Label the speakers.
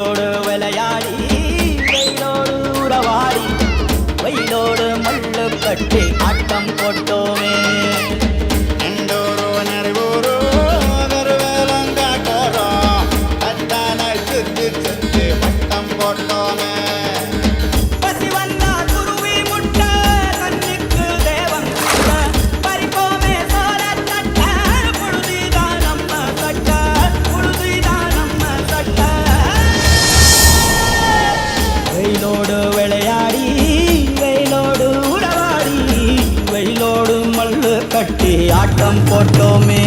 Speaker 1: விளையாடி வெயிலோடு உறவாடி வெயிலோடு மல்லு கட்டி ஆட்டம் போட்டோமே வெயிலோடு விளையாடி வெயிலோடு உறவாடி வெயிலோடு மல்லு கட்டி ஆட்டம் போட்டோமே